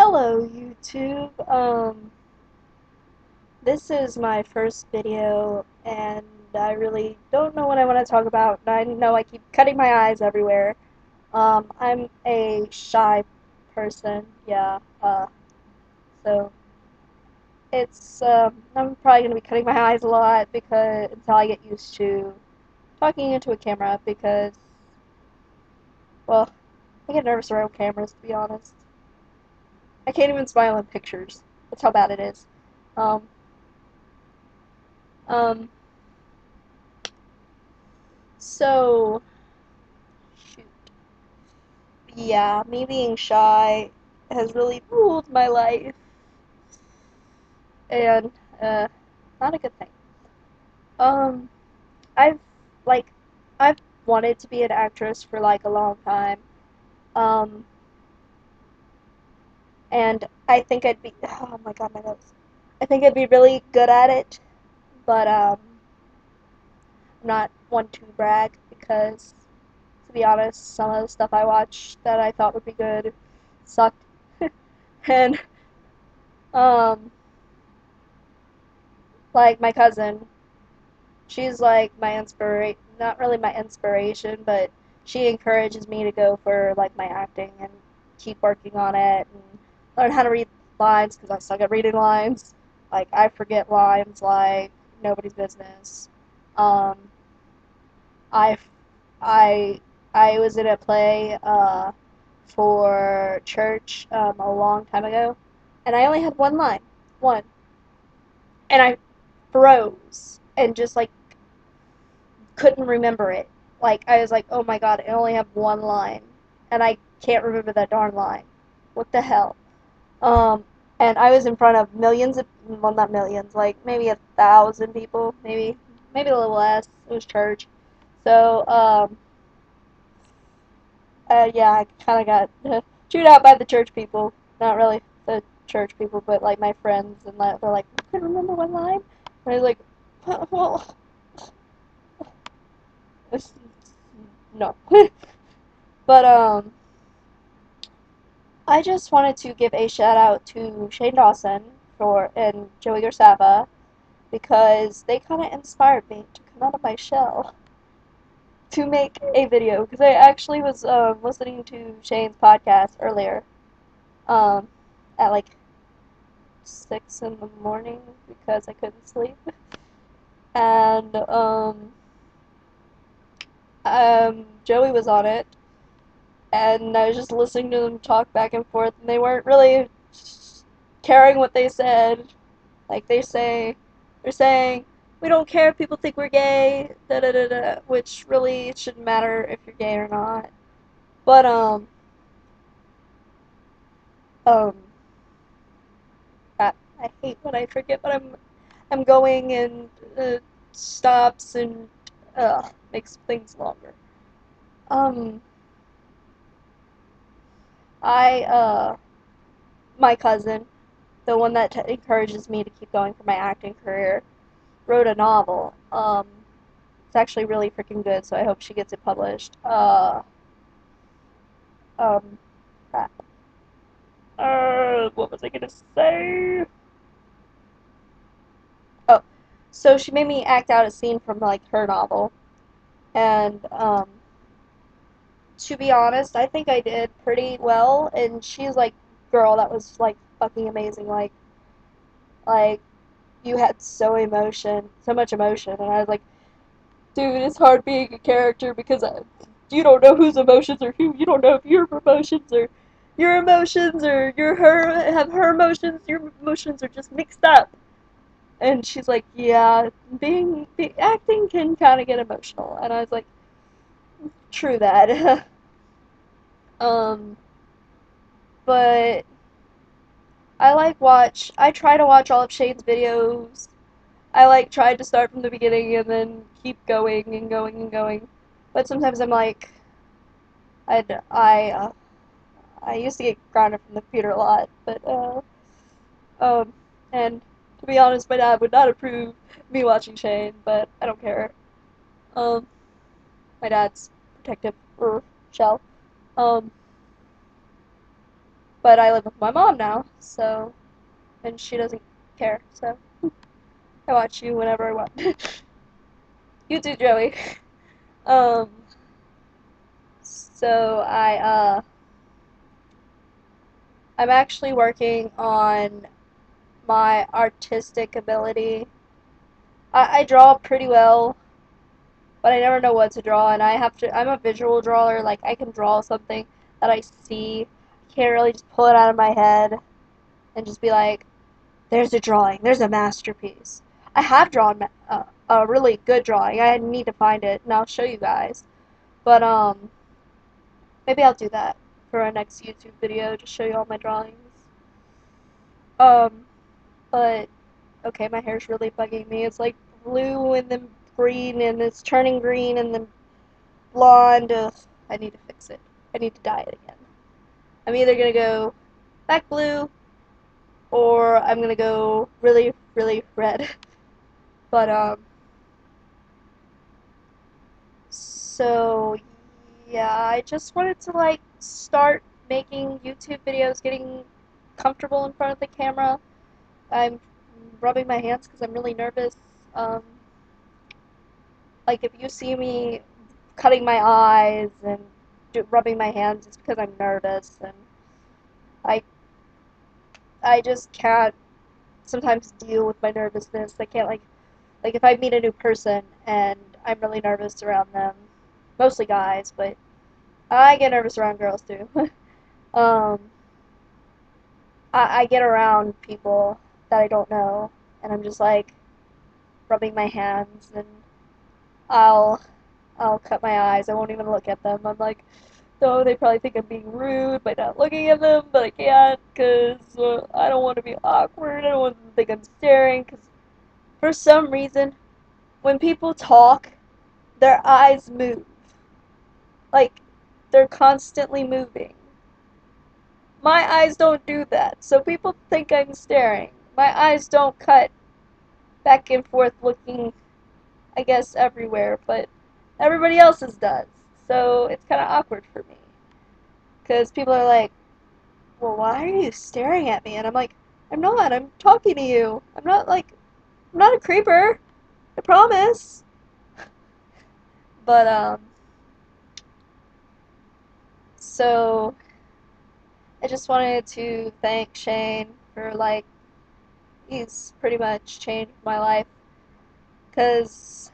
Hello YouTube. This is my first video and I really don't know what I want to talk about. And I know I keep cutting my eyes everywhere. I'm a shy person, yeah. So I'm probably gonna be cutting my eyes a lot because until I get used to talking into a camera because, well, I get nervous around cameras to be honest. I can't even smile in pictures. That's how bad it is. Um, um, So, shoot. Yeah, me being shy has really ruled my life, and not a good thing. Um, I've like I've wanted to be an actress for like a long time. Um, and I think I'd be oh my god, my nose. I think I'd be really good at it, but I'm not one to brag because to be honest, some of the stuff I watched that I thought would be good sucked. And um like my cousin, she's like my inspiration, not really my inspiration, but she encourages me to go for like my acting and keep working on it and learn how to read lines because I suck at reading lines. Like I forget lines like nobody's business. Um, I I I was in a play for church a long time ago, and I only had one, and I froze and just like couldn't remember it. Like I was like, oh my god, I only have one line, and I can't remember that darn line. What the hell? Um, and I was in front of millions of, well, not millions, like maybe 1,000 people, maybe a little less. It was church, so yeah, I kind of got chewed out by the church people. Not really the church people, but like my friends, and they're like, I couldn't remember one line. And I was like, well, no. But I just wanted to give a shout out to Shane Dawson for and Joey Garsava because they kind of inspired me to come out of my shell to make a video because I actually was listening to Shane's podcast earlier um, at like 6 in the morning because I couldn't sleep and Joey was on it and I was just listening to them talk back and forth, and they weren't really caring what they said. Like they're saying, we don't care if people think we're gay, da da da da, which really shouldn't matter if you're gay or not. But um, I hate when I forget what I'm going and stops and makes things longer. Um, I my cousin, the one that encourages me to keep going for my acting career, wrote a novel. It's actually really freaking good, so I hope she gets it published. Um, crap. What was I gonna say? Oh, so she made me act out a scene from like her novel, and to be honest, I think I did pretty well. And she's like, girl, that was like fucking amazing. Like you had so much emotion, and I was like, dude, it's hard being a character because you don't know whose emotions are who. You don't know if your emotions or your her have her emotions. Your emotions are just mixed up. And she's like, yeah, acting can kind of get emotional. And I was like, true that. um, but I try to watch all of Shane's videos. I like tried to start from the beginning and then keep going and going and going. But sometimes I'm like, I'd, I used to get grounded from the computer a lot, but um, and to be honest, my dad would not approve me watching Shane, but I don't care. Um, my dad's protective shell. Um, but I live with my mom now, so, and she doesn't care, so I watch you whenever I want. You too, Joey. Um, so I'm actually working on my artistic ability. I draw pretty well, but I never know what to draw, and I'm a visual drawer, like, I can draw something that I see. I can't really just pull it out of my head and just be like, there's a drawing, there's a masterpiece. I have drawn a really good drawing. I need to find it, and I'll show you guys. But, maybe I'll do that for our next YouTube video, to show you all my drawings. Um, but, okay, my hair's really bugging me. It's like blue and then green, and it's turning green and then blonde. Ugh, I need to fix it. I need to dye it again. I'm either gonna go back blue, or I'm gonna go really, really red. But, so, yeah, I just wanted to, like, start making YouTube videos, getting comfortable in front of the camera. I'm rubbing my hands because I'm really nervous. Um, like, if you see me cutting my eyes and rubbing my hands, it's because I'm nervous, and I, I just can't sometimes deal with my nervousness. I can't, like if I meet a new person and I'm really nervous around them, mostly guys, but I get nervous around girls too. um, I get around people that I don't know, and I'm just like rubbing my hands, and I'll I'll cut my eyes. I won't even look at them. I'm like, oh, they probably think I'm being rude by not looking at them, but I can't because I don't want to be awkward. I don't want them to think I'm staring, because for some reason, when people talk, their eyes move. Like, they're constantly moving. My eyes don't do that, so people think I'm staring. My eyes don't cut back and forth looking, I guess, everywhere, but everybody else's does. So it's kind of awkward for me. Because people are like, well, why are you staring at me? And I'm like, I'm not. I'm talking to you. I'm not a creeper. I promise. But, so I just wanted to thank Shane for, like, he's pretty much changed my life. Because,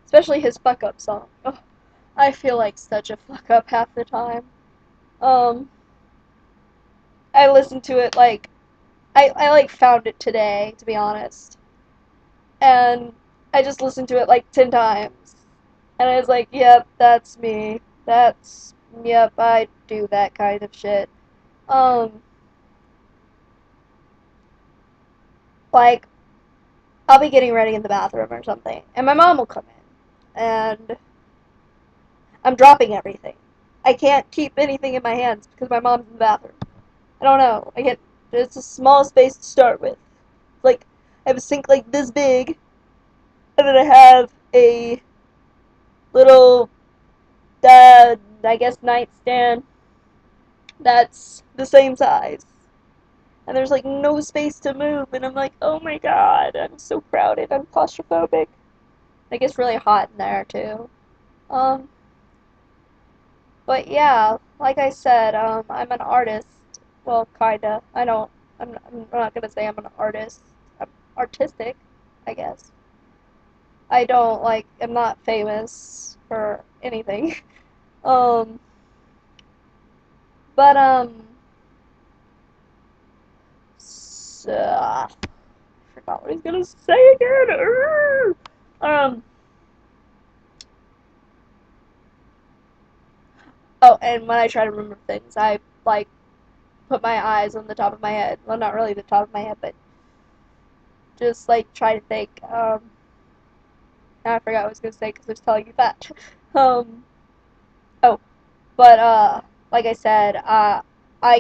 especially his fuck up song. Oh, I feel like such a fuck up half the time. Um, I listened to it, like, I like found it today, to be honest. And I just listened to it like 10 times. And I was like, yep, that's me. Yep, I do that kind of shit. Um, like, I'll be getting ready in the bathroom or something, and my mom will come in, and I'm dropping everything. I can't keep anything in my hands because my mom's in the bathroom. I don't know. It's a small space to start with. Like, I have a sink like this big, and then I have a little, I guess, nightstand that's the same size. And there's like no space to move, and I'm like, oh my god, I'm so crowded, I'm claustrophobic. It gets really hot in there too. Um, but yeah, like I said, I'm an artist. Well, kinda. I'm not gonna say I'm an artist. I'm artistic, I guess. I'm not famous for anything. Um, but, I forgot what he's gonna say again. Um, oh, and when I try to remember things, I, like, put my eyes on the top of my head. Well, not really the top of my head, but just, like, try to think. Now I forgot what I was gonna say because I was telling you that. Um, oh, but, like I said, I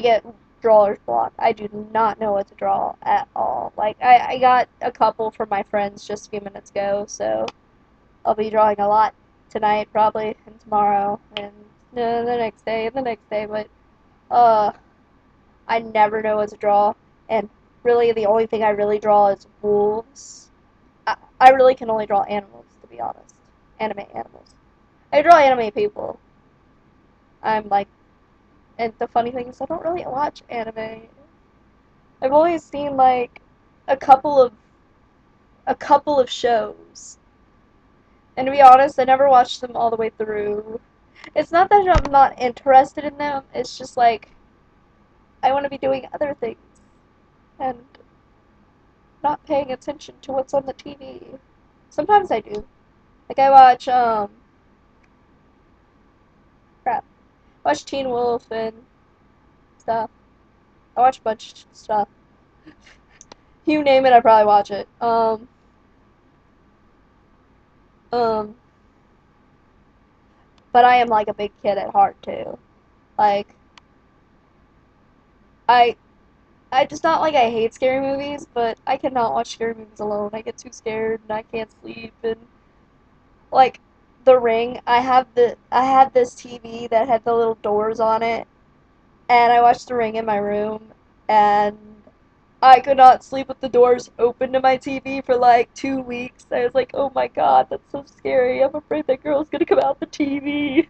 get drawer's block. I do not know what to draw at all. Like, I got a couple from my friends just a few minutes ago, so I'll be drawing a lot tonight, probably, and tomorrow, and the next day, but, uh, I never know what to draw, and really the only thing I really draw is wolves. I really can only draw animals, to be honest. Anime animals. I draw anime people. I'm like, and the funny thing is I don't really watch anime. I've only seen like a couple of a couple of shows. And to be honest, I never watched them all the way through. It's not that I'm not interested in them, it's just like I want to be doing other things and not paying attention to what's on the TV. Sometimes I do. Like I watch crap. I watch Teen Wolf and stuff. I watch a bunch of stuff. You name it, I probably watch it. Um but I am like a big kid at heart too. Like I I just not like I hate scary movies, but I cannot watch scary movies alone. I get too scared and I can't sleep and like The Ring, I had this TV that had the little doors on it and I watched The Ring in my room and I could not sleep with the doors open to my TV for like 2 weeks. I was like, "Oh my God, that's so scary. I'm afraid that girl's gonna come out the TV."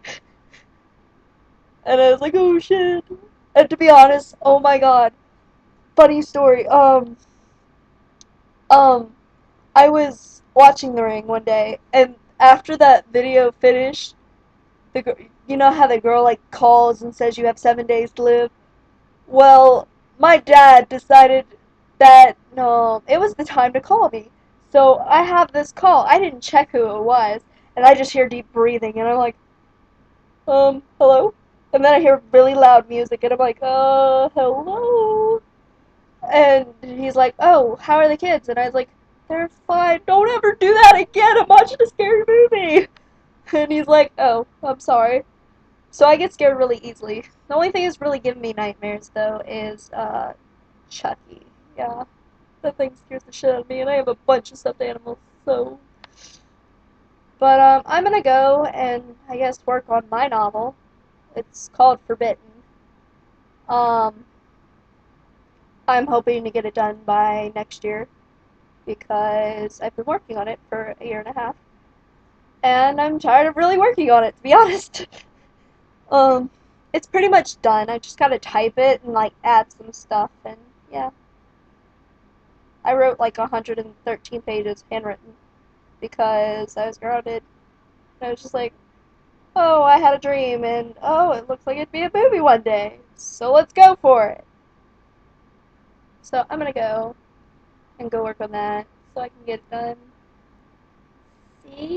And I was like, "Oh shit." And to be honest, oh my God, funny story. Um, I was watching The Ring one day, and after that video finished, you know how the girl like calls and says you have 7 days to live. Well, my dad decided that no, it was the time to call me. So I have this call. I didn't check who it was, and I just hear deep breathing, and I'm like, hello? And then I hear really loud music, and I'm like, hello? And he's like, oh, how are the kids? And I was like, they're fine. Don't ever do that again. I'm watching a scary movie. And he's like, oh, I'm sorry. So I get scared really easily. The only thing that's really giving me nightmares, though, is Chucky. Yeah, that thing scares the shit out of me, and I have a bunch of stuffed animals, so. But I'm gonna go and I guess work on my novel. It's called Forbidden. Um, I'm hoping to get it done by next year because I've been working on it for a year and a half, and I'm tired of really working on it, to be honest. um, it's pretty much done. I just gotta type it and like add some stuff, and yeah. I wrote like 113 pages handwritten because I was grounded. And I was just like, oh, I had a dream, and oh, it looks like it'd be a movie one day, so let's go for it. So I'm gonna go and go work on that so I can get it done. See